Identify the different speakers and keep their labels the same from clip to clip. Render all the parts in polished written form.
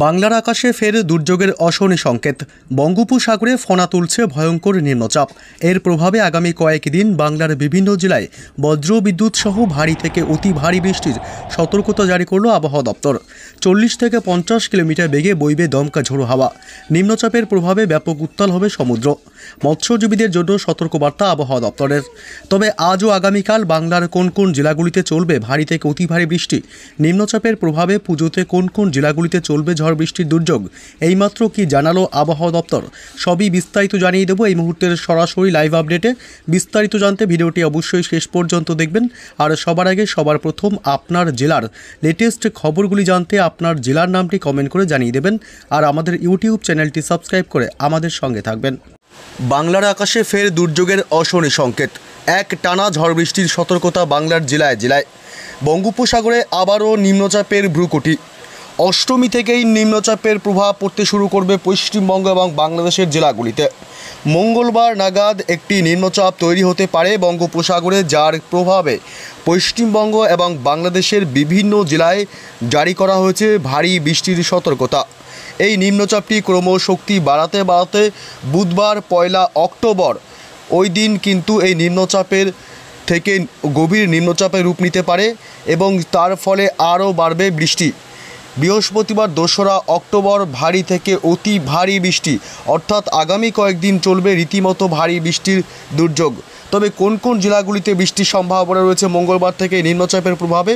Speaker 1: বাংলার আকাশে ফের দুর্যোগের অশনি সংকেত। বঙ্গোপসাগরে ফণা তুলছে ভয়ঙ্কর নিম্নচাপ। এর প্রভাবে আগামী কয়েকদিন বাংলার বিভিন্ন জেলায় বজ্রবিদ্যুৎ সহ ভারী থেকে অতি ভারী বৃষ্টির সতর্কতা জারি করল আবহাওয়া দপ্তর। 40 থেকে 50 কিলোমিটার বেগে বইবে দমকা ঝোড়ো হাওয়া। নিম্নচাপের প্রভাবে ব্যাপক উত্তাল হবে সমুদ্র। মৎস্যজীবীদের জন্য সতর্কবার্তা আবহাওয়া দপ্তরের। তবে আজ ও আগামীকাল বাংলার কোন কোন জেলাগুলিতে চলবে ভারী থেকে অতি ভারী বৃষ্টি, নিম্নচাপের প্রভাবে পুজোতে কোন কোন জেলাগুলিতে চলবে ঝড় বৃষ্টির দুর্যোগ, এইমাত্র কি জানালো আবহাওয়া দপ্তর, সবই বিস্তারিত জানিয়ে দেবো এই মুহূর্তের সরাসরি লাইভ আপডেটে। বিস্তারিত জানতে ভিডিওটি অবশ্যই শেষ পর্যন্ত দেখবেন। আর সবার আগে সবার প্রথম আপনার জেলার লেটেস্ট খবরগুলি জানতে আপনার জেলার নামটি কমেন্ট করে জানিয়ে দেবেন। আর আমাদের ইউটিউব চ্যানেলটি সাবস্ক্রাইব করে আমাদের সঙ্গে থাকবেন। বাংলার আকাশে ফের দুর্যোগের অশনি সংকেত। এক টানা ঝড় বৃষ্টির সতর্কতা বাংলার জেলায় জেলায়। বঙ্গোপসাগরে আবারও নিম্নচাপের ভ্রুকুটি। অষ্টমী থেকেই নিম্নচাপের প্রভাব পড়তে শুরু করবে পশ্চিমবঙ্গ এবং বাংলাদেশের জেলাগুলিতে। মঙ্গলবার নাগাদ একটি নিম্নচাপ তৈরি হতে পারে বঙ্গোপসাগরে, যার প্রভাবে পশ্চিমবঙ্গ এবং বাংলাদেশের বিভিন্ন জেলায় জারি করা হয়েছে ভারী বৃষ্টির সতর্কতা। এই নিম্নচাপটি ক্রমশক্তি বাড়াতে বাড়াতে বুধবার 1 অক্টোবর ওই দিন কিন্তু এই নিম্নচাপের থেকে গভীর নিম্নচাপে রূপ নিতে পারে এবং তার ফলে আরও বাড়বে বৃষ্টি। বৃহস্পতিবার 2 অক্টোবর ভারী থেকে অতি ভারী বৃষ্টি, অর্থাৎ আগামী কয়েকদিন চলবে রীতিমতো ভারী বৃষ্টির দুর্যোগ। তবে কোন কোন জেলাগুলিতে বৃষ্টির সম্ভাবনা রয়েছে মঙ্গলবার থেকে নিম্নচাপের প্রভাবে,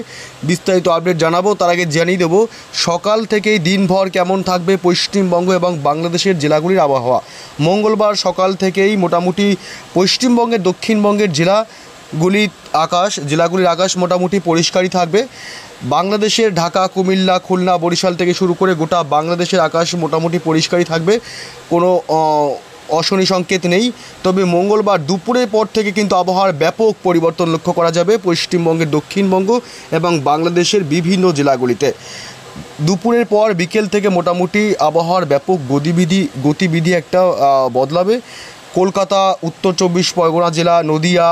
Speaker 1: বিস্তারিত আপডেট জানাবো। তার আগে জানিয়ে দেবো সকাল থেকেই দিনভর কেমন থাকবে পশ্চিমবঙ্গ এবং বাংলাদেশের জেলাগুলির আবহাওয়া। মঙ্গলবার সকাল থেকেই মোটামুটি পশ্চিমবঙ্গের দক্ষিণবঙ্গের জেলাগুলির আকাশ মোটামুটি পরিষ্কারই থাকবে। বাংলাদেশের ঢাকা, কুমিল্লা, খুলনা, বরিশাল থেকে শুরু করে গোটা বাংলাদেশের আকাশ মোটামুটি পরিষ্কারই থাকবে, কোনো অশনি সংকেত নেই। তবে মঙ্গলবার দুপুরের পর থেকে কিন্তু আবহাওয়ার ব্যাপক পরিবর্তন লক্ষ্য করা যাবে পশ্চিমবঙ্গের দক্ষিণবঙ্গ এবং বাংলাদেশের বিভিন্ন জেলাগুলিতে। দুপুরের পর বিকেল থেকে মোটামুটি আবহাওয়ার ব্যাপক গতিবিধি একটা বদলাবে। কলকাতা, উত্তর 24 পরগনা জেলা, নদিয়া,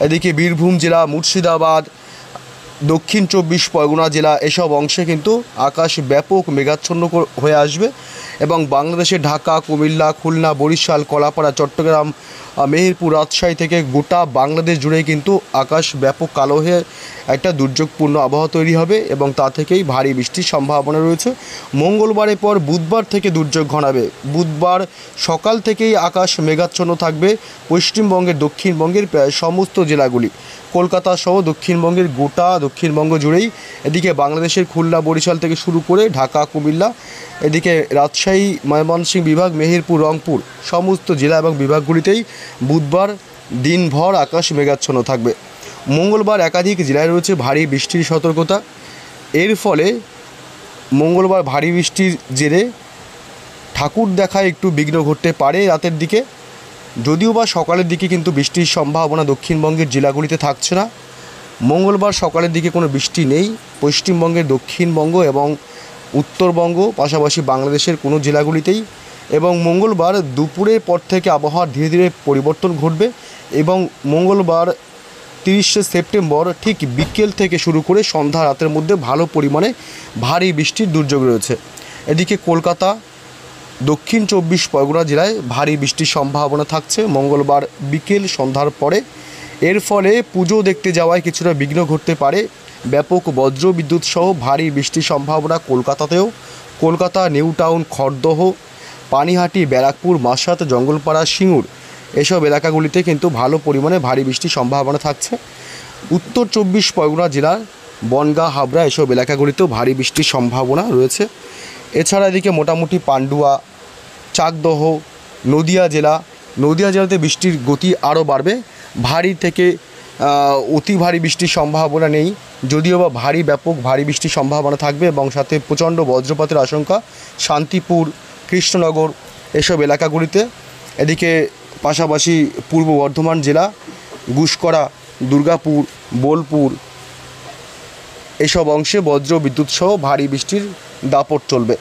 Speaker 1: এদিকে বীরভূম জেলা, মুর্শিদাবাদ, দক্ষিণ 24 পরগনা জেলা, এসব অংশে কিন্তু আকাশ ব্যাপক মেঘাচ্ছন্ন হয়ে আসবে এবং বাংলাদেশের ঢাকা, কুমিল্লা, খুলনা, বরিশাল, কলাপাড়া, চট্টগ্রাম, মেহেরপুর, রাজশাহী থেকে গোটা বাংলাদেশ জুড়ে কিন্তু আকাশ ব্যাপক কালো হয়ে একটা দুর্যোগপূর্ণ আবহাওয়া তৈরি হবে এবং তা থেকেই ভারী বৃষ্টির সম্ভাবনা রয়েছে। মঙ্গলবারের পর বুধবার থেকে দুর্যোগ ঘনাবে। বুধবার সকাল থেকেই আকাশ মেঘাচ্ছন্ন থাকবে পশ্চিমবঙ্গের দক্ষিণবঙ্গের প্রায় সমস্ত জেলাগুলি, কলকাতা সহ দক্ষিণবঙ্গের গোটা দক্ষিণবঙ্গ জুড়েই। এদিকে বাংলাদেশের খুলনা, বরিশাল থেকে শুরু করে ঢাকা, কুমিল্লা, এদিকে রাজশাহী, ময়মনসিংহ বিভাগ, মেহেরপুর, রংপুর, সমস্ত জেলা এবং বিভাগগুলিতেই বুধবার দিনভর আকাশ মেঘাচ্ছন্ন থাকবে। মঙ্গলবার একাধিক জেলায় রয়েছে ভারী বৃষ্টির সতর্কতা। এর ফলে মঙ্গলবার ভারী বৃষ্টির জেরে ঠাকুর দেখায় একটু বিঘ্ন ঘটতে পারে রাতের দিকে, যদিও বা সকালের দিকে কিন্তু বৃষ্টির সম্ভাবনা দক্ষিণবঙ্গের জেলাগুলিতে থাকছে না। মঙ্গলবার সকালের দিকে কোনো বৃষ্টি নেই পশ্চিমবঙ্গের দক্ষিণবঙ্গ এবং উত্তরবঙ্গ, পাশাপাশি বাংলাদেশের কোনো জেলাগুলিতেই। এবং মঙ্গলবার দুপুরের পর থেকে আবহাওয়ার ধীরে ধীরে পরিবর্তন ঘটবে এবং মঙ্গলবার 30 সেপ্টেম্বর ঠিক বিকেল থেকে শুরু করে সন্ধ্যা রাতের মধ্যে ভালো পরিমাণে ভারী বৃষ্টির দুর্যোগ রয়েছে। এদিকে কলকাতা, দক্ষিণ 24 পরগনা জেলায় ভারী বৃষ্টির সম্ভাবনা থাকছে মঙ্গলবার বিকেল সন্ধ্যার পরে। এর ফলে পুজো দেখতে যাওয়ায় কিছুটা বিঘ্ন ঘটতে পারে। ব্যাপক বজ্র বিদ্যুৎ সহ ভারী বৃষ্টির সম্ভাবনা কলকাতাতেও। কলকাতা, নিউ টাউন, খড়দহ, পানিহাটি, ব্যারাকপুর, মাসাত, জঙ্গলপাড়া, সিঙ্গুর, এসব এলাকাগুলিতে কিন্তু ভালো পরিমাণে ভারী বৃষ্টির সম্ভাবনা থাকছে। উত্তর 24 পরগনা জেলার বনগাঁ, হাবড়া, এসব এলাকাগুলিতেও ভারী বৃষ্টির সম্ভাবনা রয়েছে। এছাড়া এদিকে মোটামুটি পান্ডুয়া, চাকদহ, নদিয়া জেলাতে বৃষ্টির গতি আরও বাড়বে। ভারী থেকে অতি ভারী বৃষ্টির সম্ভাবনা নেই, যদিও বা ব্যাপক ভারী বৃষ্টির সম্ভাবনা থাকবে এবং সাথে প্রচণ্ড বজ্রপাতের আশঙ্কা শান্তিপুর, কৃষ্ণনগর, এসব এলাকাগুলিতে। এদিকে পাশাপাশি পূর্ব বর্ধমান জেলা, গুসকরা, দুর্গাপুর, বোলপুর, এসব অংশে বজ্র বিদ্যুৎ সহ ভারী বৃষ্টির দাপট চলবে।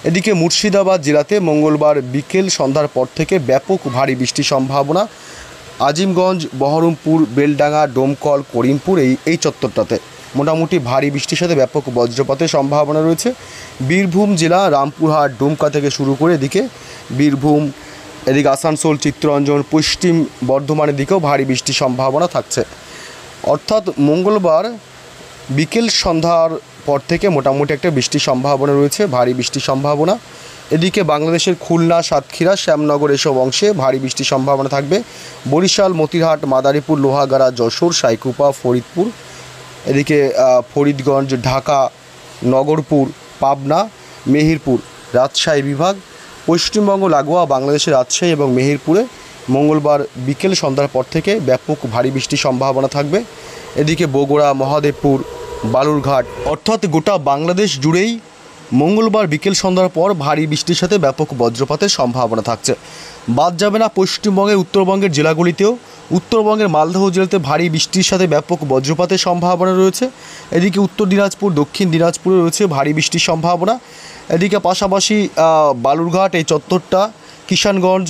Speaker 1: এদিকে মুর্শিদাবাদ জেলাতে মঙ্গলবার বিকেল সন্ধ্যার পর থেকে ব্যাপক ভারী বৃষ্টির সম্ভাবনা। আজিমগঞ্জ, বহরমপুর, বেলডাঙ্গা, ডোমকল, করিমপুর, এই চত্বরটাতে মোটামুটি ভারী বৃষ্টির সাথে ব্যাপক বজ্রপাতের সম্ভাবনা রয়েছে। বীরভূম জেলা রামপুরহাট ডুমকা থেকে শুরু করে এদিকে বীরভূম, এদিকে আসানসোল, চিত্তরঞ্জন, পশ্চিম বর্ধমানের দিকেও ভারী বৃষ্টির সম্ভাবনা থাকছে। অর্থাৎ মঙ্গলবার বিকেল সন্ধ্যার পর থেকে মোটামুটি একটা বৃষ্টির সম্ভাবনা রয়েছে, ভারী বৃষ্টির সম্ভাবনা। এদিকে বাংলাদেশের খুলনা, সাতক্ষীরা, শ্যামনগর এসব অংশে ভারী বৃষ্টির সম্ভাবনা থাকবে। বরিশাল, মতিরহাট, মাদারীপুর, লোহাগাড়া, যশোর, সাইকুপা, ফরিদপুর, এদিকে ফরিদগঞ্জ, ঢাকা, নগরপুর, পাবনা, মেহেরপুর, রাজশাহী বিভাগ, পশ্চিমবঙ্গ লাগোয়া বাংলাদেশের রাজশাহী এবং মেহেরপুরে মঙ্গলবার বিকেল সন্ধ্যার পর থেকে ব্যাপক ভারী বৃষ্টির সম্ভাবনা থাকবে। এদিকে বগুড়া, মহাদেবপুর, বালুরঘাট, অর্থাৎ গোটা বাংলাদেশ জুড়েই মঙ্গলবার বিকেল সন্ধ্যার পর ভারী বৃষ্টির সাথে ব্যাপক বজ্রপাতের সম্ভাবনা থাকছে। বাদ যাবে না পশ্চিমবঙ্গের উত্তরবঙ্গের জেলাগুলিতেও। উত্তরবঙ্গের মালদহ জেলাতে ভারী বৃষ্টির সাথে ব্যাপক বজ্রপাতের সম্ভাবনা রয়েছে। এদিকে উত্তর দিনাজপুর, দক্ষিণ দিনাজপুরে রয়েছে ভারী বৃষ্টির সম্ভাবনা। এদিকে পাশাপাশি বালুরঘাট এই চত্বরটা, কিষানগঞ্জ,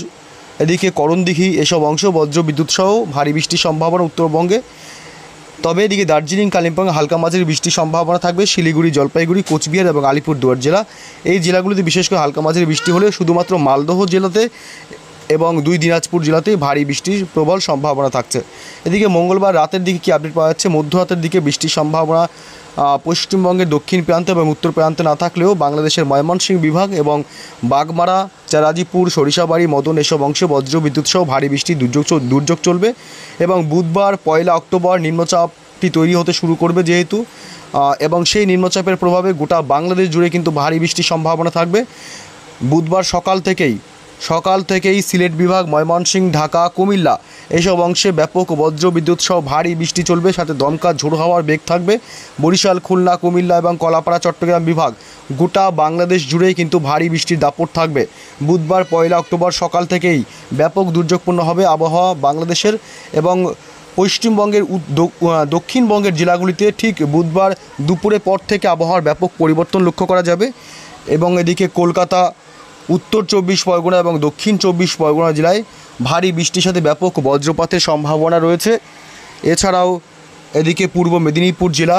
Speaker 1: এদিকে করণদিঘি এসব অংশ বজ্র বিদ্যুৎ সহ ভারী বৃষ্টির সম্ভাবনা উত্তরবঙ্গে। তবে এদিকে দার্জিলিং, কালিম্পং হালকা মাঝারি বৃষ্টির সম্ভাবনা থাকবে। শিলিগুড়ি, জলপাইগুড়ি, কোচবিহার এবং আলিপুরদুয়ার জেলা, এই জেলাগুলিতে বিশেষ করে হালকা মাঝারি বৃষ্টি হলেও শুধুমাত্র মালদহ জেলাতে এবং 2 দিনাজপুর জেলাতেই ভারী বৃষ্টির প্রবল সম্ভাবনা থাকছে। এদিকে মঙ্গলবার রাতের দিকে কি আপডেট পাওয়া যাচ্ছে, মধ্যরাতের দিকে বৃষ্টির সম্ভাবনা পশ্চিমবঙ্গের দক্ষিণ প্রান্তে এবং উত্তর প্রান্তে না থাকলেও বাংলাদেশের ময়মনসিংহ বিভাগ এবং বাগমারা, চারাজিপুর, সরিষাবাড়ি, মদন এসব অংশে বজ্র বিদ্যুৎ সহ ভারী বৃষ্টির দুর্যোগ চলবে। এবং বুধবার 1 অক্টোবর নিম্নচাপটি তৈরি হতে শুরু করবে যেহেতু, এবং সেই নিম্নচাপের প্রভাবে গোটা বাংলাদেশ জুড়ে কিন্তু ভারী বৃষ্টির সম্ভাবনা থাকবে। বুধবার সকাল থেকেই সিলেট বিভাগ, ময়মনসিংহ, ঢাকা, কুমিল্লা এসব অংশে ব্যাপক বজ্র বিদ্যুৎ সহ ভারী বৃষ্টি চলবে, সাথে দমকা ঝোড়ো হাওয়ার বেগ থাকবে। বরিশাল, খুলনা, কুমিল্লা এবং কলাপাড়া, চট্টগ্রাম বিভাগ গোটা বাংলাদেশ জুড়েই কিন্তু ভারী বৃষ্টির দাপট থাকবে। বুধবার 1 অক্টোবর সকাল থেকেই ব্যাপক দুর্যোগপূর্ণ হবে আবহাওয়া বাংলাদেশের, এবং পশ্চিমবঙ্গের দক্ষিণবঙ্গের জেলাগুলিতে ঠিক বুধবার দুপুরের পর থেকে আবহাওয়ার ব্যাপক পরিবর্তন লক্ষ্য করা যাবে। এবং এদিকে কলকাতা, উত্তর 24 পরগনা এবং দক্ষিণ 24 পরগনা জেলায় ভারী বৃষ্টির সাথে ব্যাপক বজ্রপাতের সম্ভাবনা রয়েছে। এছাড়াও এদিকে পূর্ব মেদিনীপুর জেলা,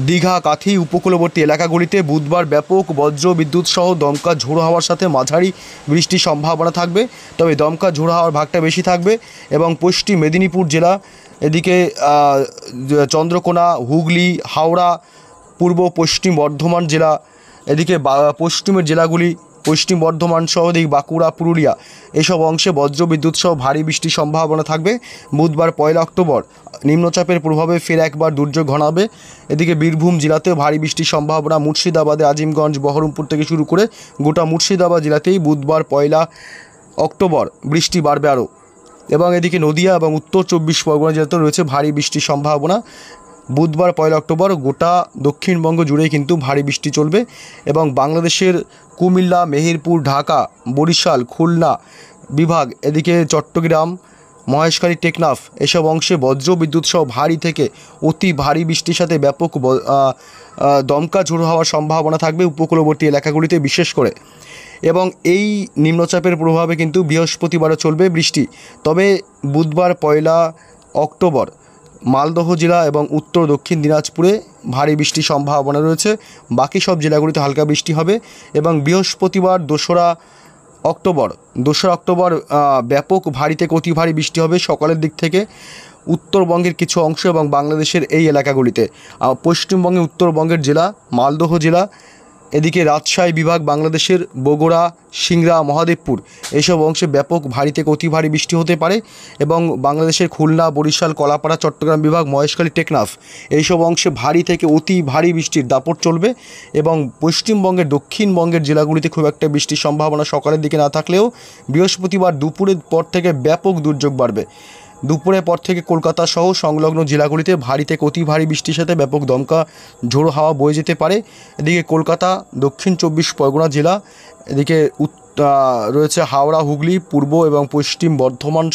Speaker 1: দীঘা, কাথি উপকূলবর্তী এলাকাগুলিতে বুধবার ব্যাপক বজ্র বিদ্যুৎ সহ দমকা ঝোড়ো হাওয়ার সাথে মাঝারি বৃষ্টির সম্ভাবনা থাকবে, তবে দমকা ঝোড়ো হাওয়ার ভাগটা বেশি থাকবে। এবং পশ্চিম মেদিনীপুর জেলা, এদিকে চন্দ্রকোনা, হুগলি, হাওড়া, পূর্ব পশ্চিম বর্ধমান জেলা, এদিকে পশ্চিমের জেলাগুলি পশ্চিম বর্ধমান সহ এদিকে বাঁকুড়া, পুরুলিয়া এসব অংশে বজ্র বিদ্যুৎ সহ ভারী বৃষ্টির সম্ভাবনা থাকবে। বুধবার 1 অক্টোবর নিম্নচাপের প্রভাবে ফের একবার দুর্যোগ ঘনাবে। এদিকে বীরভূম জেলাতেও ভারী বৃষ্টির সম্ভাবনা। মুর্শিদাবাদে আজিমগঞ্জ, বহরমপুর থেকে শুরু করে গোটা মুর্শিদাবাদ জেলাতেই বুধবার 1 অক্টোবর বৃষ্টি বাড়বে আরও। এবং এদিকে নদিয়া এবং উত্তর 24 পরগনা জেলাতেও রয়েছে ভারী বৃষ্টির সম্ভাবনা। বুধবার 1 অক্টোবর গোটা দক্ষিণবঙ্গ জুড়েই কিন্তু ভারী বৃষ্টি চলবে। এবং বাংলাদেশের কুমিল্লা, মেহেরপুর, ঢাকা, বরিশাল, খুলনা বিভাগ, এদিকে চট্টগ্রাম, মহেশখালী, টেকনাফ এসব অংশে বজ্র বিদ্যুৎ সহ ভারী থেকে অতি ভারী বৃষ্টির সাথে ব্যাপক দমকা ঝোড়ো হওয়ার সম্ভাবনা থাকবে উপকূলবর্তী এলাকাগুলিতে বিশেষ করে। এবং এই নিম্নচাপের প্রভাবে কিন্তু বৃহস্পতিবারও চলবে বৃষ্টি। তবে বুধবার 1 অক্টোবর মালদহ জেলা এবং উত্তর দক্ষিণ দিনাজপুরে ভারী বৃষ্টির সম্ভাবনা রয়েছে, বাকি সব জেলাগুলিতে হালকা বৃষ্টি হবে। এবং বৃহস্পতিবার 2 অক্টোবর ব্যাপক ভারী থেকে অতি ভারী বৃষ্টি হবে সকালের দিক থেকে উত্তরবঙ্গের কিছু অংশ এবং বাংলাদেশের এই এলাকাগুলিতে। পশ্চিমবঙ্গে উত্তরবঙ্গের জেলা মালদহ জেলা, এদিকে রাজশাহী বিভাগ, বাংলাদেশের বগুড়া, সিংড়া, মহাদেবপুর এইসব অংশে ব্যাপক ভারী থেকে অতি ভারী বৃষ্টি হতে পারে। এবং বাংলাদেশের খুলনা, বরিশাল, কলাপাড়া, চট্টগ্রাম বিভাগ, মহেশখালী, টেকনাফ এইসব অংশে ভারী থেকে অতি ভারী বৃষ্টির দাপট চলবে। এবং পশ্চিমবঙ্গের দক্ষিণবঙ্গের জেলাগুলিতে খুব একটা বৃষ্টির সম্ভাবনা সকালের দিকে না থাকলেও বৃহস্পতিবার দুপুরের পর থেকে ব্যাপক দুর্যোগ বাড়বে। দুপুরের পর থেকে কলকাতা সহ সংলগ্ন জেলাগুলিতে ভারী থেকে অতি ভারী বৃষ্টির সাথে ব্যাপক দমকা ঝোড়ো হাওয়া বয়ে যেতে পারে। এদিকে কলকাতা, দক্ষিণ 24 পরগনা জেলা, এদিকে রয়েছে হাওড়া, হুগলি, পূর্ব এবং পশ্চিম বর্ধমান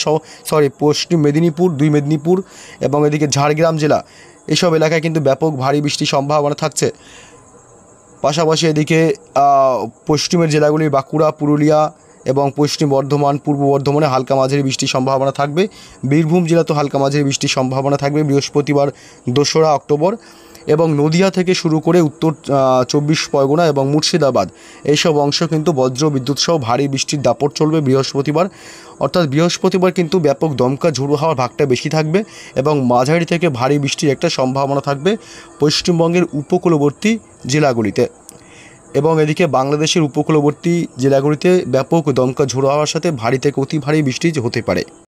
Speaker 1: পশ্চিম মেদিনীপুর, 2 মেদিনীপুর এবং এদিকে ঝাড়গ্রাম জেলা এসব এলাকায় কিন্তু ব্যাপক ভারী বৃষ্টির সম্ভাবনা থাকছে। পাশাপাশি এদিকে পশ্চিমের জেলাগুলি বাঁকুড়া, পুরুলিয়া এবং পশ্চিম বর্ধমান, পূর্ব বর্ধমানে হালকা মাঝারি বৃষ্টির সম্ভাবনা থাকবে। বীরভূম জেলাতেও হালকা মাঝারি বৃষ্টির সম্ভাবনা থাকবে বৃহস্পতিবার 2 অক্টোবর। এবং নদিয়া থেকে শুরু করে উত্তর 24 পরগনা এবং মুর্শিদাবাদ এইসব অংশ কিন্তু বজ্র বিদ্যুৎ সহ ভারী বৃষ্টির দাপট চলবে বৃহস্পতিবার। অর্থাৎ বৃহস্পতিবার কিন্তু ব্যাপক দমকা ঝোড়ো হাওয়ার ভাগটা বেশি থাকবে এবং মাঝারি থেকে ভারী বৃষ্টির একটা সম্ভাবনা থাকবে পশ্চিমবঙ্গের উপকূলবর্তী জেলাগুলিতে। এবং এদিকে বাংলাদেশের উপকূলবর্তী জেলাগুলিতে ব্যাপক দমকা ঝোড়ো হাওয়ার সাথে ভারী থেকে অতি ভারী বৃষ্টি হতে পারে।